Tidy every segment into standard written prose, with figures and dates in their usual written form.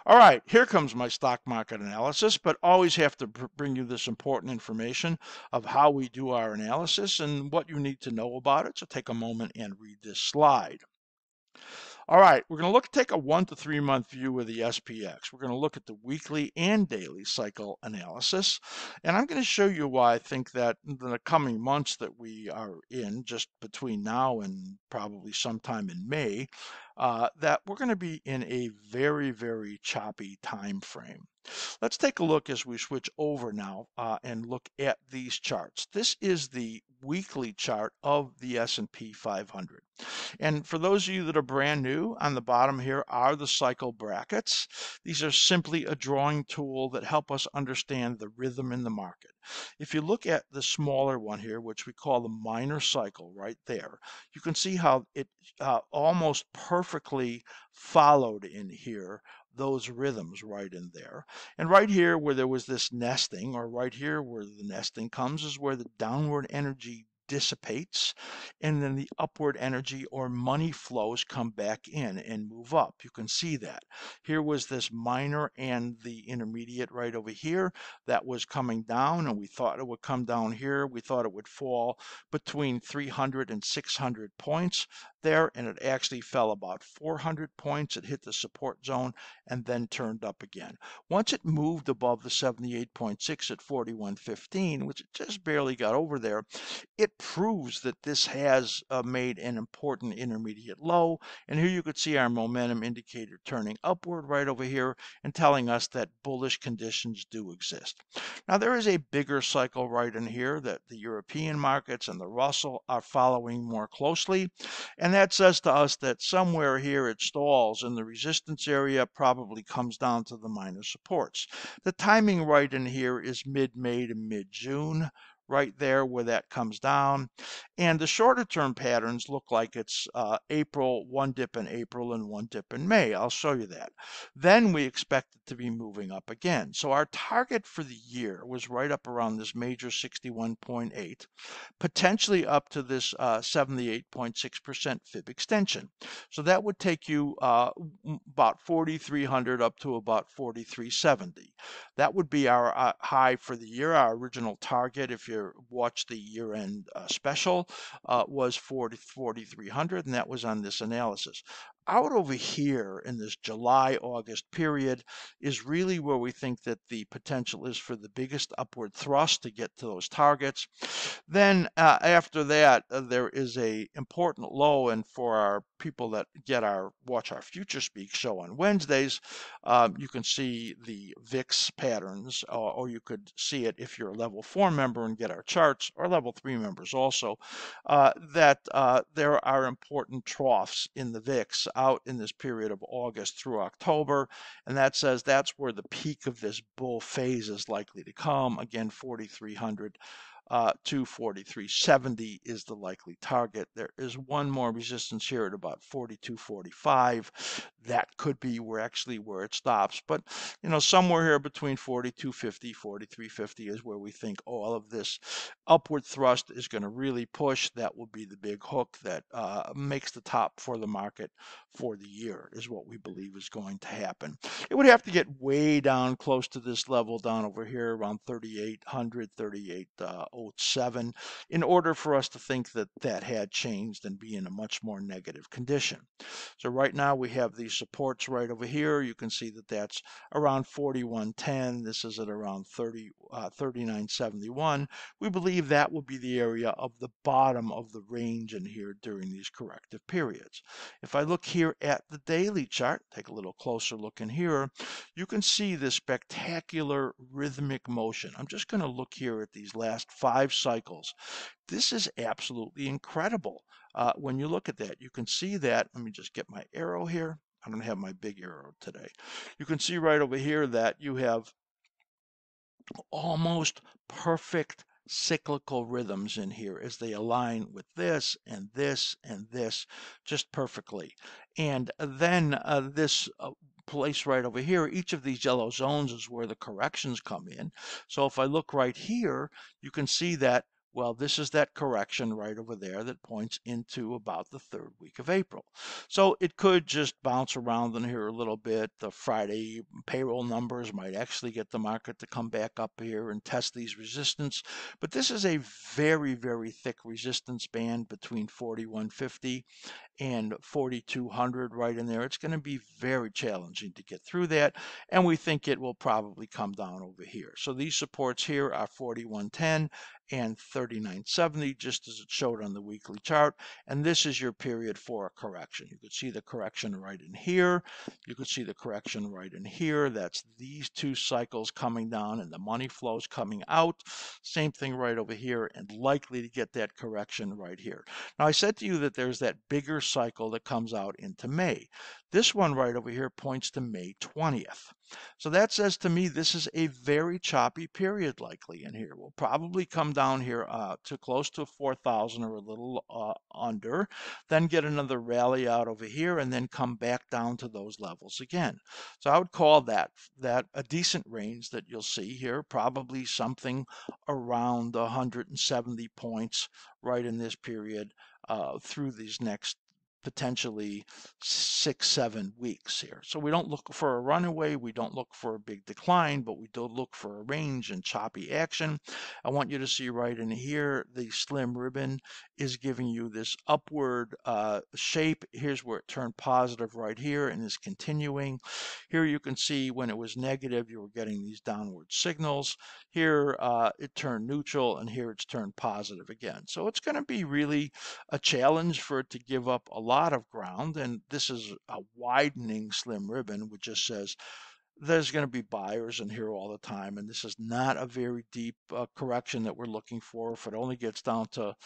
All right, here comes my stock market analysis, but always have to bring you this important information of how we do our analysis and what you need to know about it. So take a moment and read this slide. All right, we're going to take a 1 to 3 month view of the SPX. We're going to look at the weekly and daily cycle analysis. And I'm going to show you why I think that in the coming months that we are in, just between now and probably sometime in May, that we're going to be in a very, very choppy time frame. Let's take a look as we switch over now and look at these charts. This is the weekly chart of the S&P 500. And for those of you that are brand new, on the bottom here are the cycle brackets. These are simply a drawing tool that help us understand the rhythm in the market. If you look at the smaller one here, which we call the minor cycle right there, you can see how it almost perfectly followed in here those rhythms right in there. And right here where there was this nesting, or right here where the nesting comes, is where the downward energy dissipates, and then the upward energy or money flows come back in and move up. You can see that. Here was this minor and the intermediate right over here that was coming down, and we thought it would come down here. We thought it would fall between 300 and 600 points there, and it actually fell about 400 points. It hit the support zone and then turned up again. Once it moved above the 78.6 at 41.15, which it just barely got over there, it proves that this has made an important intermediate low. And here you could see our momentum indicator turning upward right over here and telling us that bullish conditions do exist. Now there is a bigger cycle right in here that the European markets and the Russell are following more closely. And that says to us that somewhere here it stalls and the resistance area probably comes down to the minor supports. The timing right in here is mid-May to mid-June, right there where that comes down. And the shorter term patterns look like it's April, one dip in April and one dip in May. I'll show you that. Then we expect it to be moving up again. So our target for the year was right up around this major 61.8, potentially up to this 78.6% fib extension. So that would take you about 4,300 up to about 4,370. That would be our high for the year. Our original target, if you watch the year-end special, was 4,300, and that was on this analysis. Out over here in this July-August period is really where we think that the potential is for the biggest upward thrust to get to those targets. Then after that, there is a important low, and for our people that watch our Future Speak show on Wednesdays, you can see the VIX patterns, or you could see it if you're a level 4 member and get our charts, or level 3 members also, that there are important troughs in the VIX out in this period of August through October, and that says that's where the peak of this bull phase is likely to come. Again, 4,300 to 43.70 is the likely target. There is one more resistance here at about 42.45. That could be where it stops. But somewhere here between 42.50, 43.50 is where we think all of this upward thrust is going to really push. That will be the big hook that makes the top for the market for the year, is what we believe is going to happen. It would have to get way down close to this level down over here around 3,800, 38.07 in order for us to think that that had changed and be in a much more negative condition. So right now we have these supports right over here. You can see that that's around 41.10. This is at around 39.71. We believe that will be the area of the bottom of the range in here during these corrective periods. If I look here at the daily chart, take a little closer look in here, you can see this spectacular rhythmic motion. I'm just going to look here at these last 5 cycles. This is absolutely incredible. When you look at that, you can see that. Let me just get my arrow here. I don't have my big arrow today. You can see right over here that you have almost perfect cyclical rhythms in here as they align with this and this and this just perfectly. And then this place right over here, each of these yellow zones is where the corrections come in. So if I look right here, you can see that Well, this is that correction right over there that points into about the third week of April. So it could just bounce around in here a little bit. The Friday payroll numbers might actually get the market to come back up here and test these resistance. But this is a very, very thick resistance band between 4150 and 4200 right in there. It's going to be very challenging to get through that, and we think it will probably come down over here. So these supports here are 4110 and 3970, just as it showed on the weekly chart, and this is your period for a correction. You could see the correction right in here. You could see the correction right in here. That's these two cycles coming down and the money flows coming out. Same thing right over here, and likely to get that correction right here. Now, I said to you that there's that bigger cycle that comes out into May. This one right over here points to May 20th. So that says to me this is a very choppy period likely in here. We'll probably come down here to close to 4,000 or a little under, then get another rally out over here, and then come back down to those levels again. So I would call that a decent range that you'll see here, probably something around 170 points right in this period through these next potentially 6-7 weeks here. So we don't look for a runaway, we don't look for a big decline, but we do look for a range and choppy action. I want you to see right in here, the slim ribbon is giving you this upward shape. Here's where it turned positive right here and is continuing. Here you can see when it was negative, you were getting these downward signals. Here it turned neutral, and here it's turned positive again. So it's going to be really a challenge for it to give up a lot of ground, and this is a widening slim ribbon, which just says there's going to be buyers in here all the time, and this is not a very deep correction that we're looking for. If it only gets down to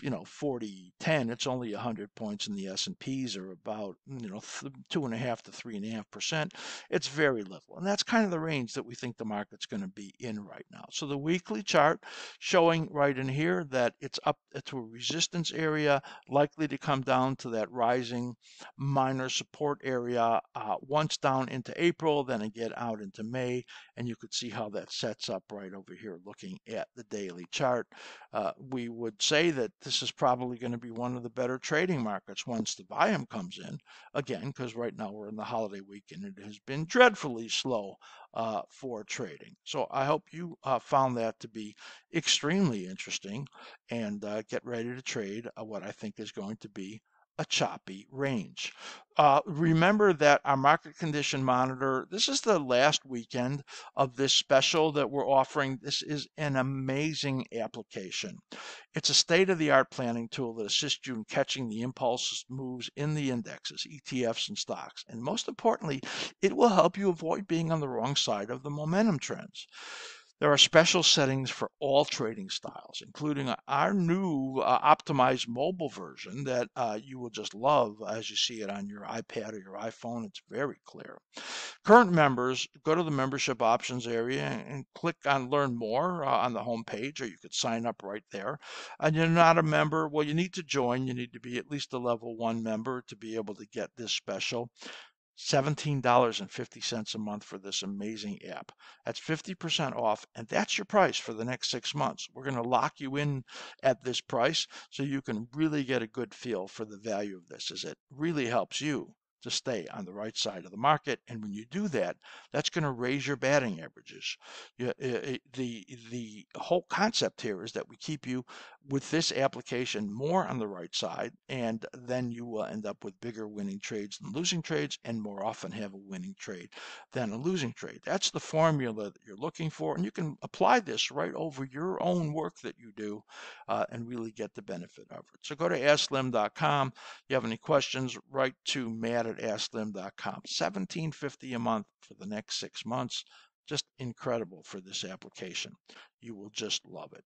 40-10, it's only 100 points, and the S&Ps are about 2.5 to 3.5%. It's very little, and that's kind of the range that we think the market's going to be in right now. So the weekly chart showing right in here that it's up to a resistance area, likely to come down to that rising minor support area once down into April, then again out into May, and you could see how that sets up right over here looking at the daily chart. We would say that this is probably going to be one of the better trading markets once the volume comes in, again, because right now we're in the holiday week and it has been dreadfully slow for trading. So I hope you found that to be extremely interesting, and get ready to trade what I think is going to be a choppy range. Remember that our market condition monitor, this is the last weekend of this special that we're offering. This is an amazing application. It's a state-of-the-art planning tool that assists you in catching the impulse moves in the indexes, ETFs, and stocks. And most importantly, it will help you avoid being on the wrong side of the momentum trends. There are special settings for all trading styles, including our new optimized mobile version that you will just love as you see it on your iPad or your iPhone. It's very clear. Current members, go to the membership options area and click on Learn More on the home page, or you could sign up right there. And you're not a member, well, you need to join. You need to be at least a level 1 member to be able to get this special. $17.50 a month for this amazing app. That's 50% off, and that's your price for the next 6 months. We're going to lock you in at this price so you can really get a good feel for the value of this, as it really helps you to stay on the right side of the market. And when you do that, that's going to raise your batting averages. The whole concept here is that we keep you with this application more on the right side, and then you will end up with bigger winning trades than losing trades, and more often have a winning trade than a losing trade. That's the formula that you're looking for, and you can apply this right over your own work that you do and really get the benefit of it. So go to askSlim.com. If you have any questions, write to matt@askSlim.com. $17.50 a month for the next 6 months. Just incredible for this application. You will just love it.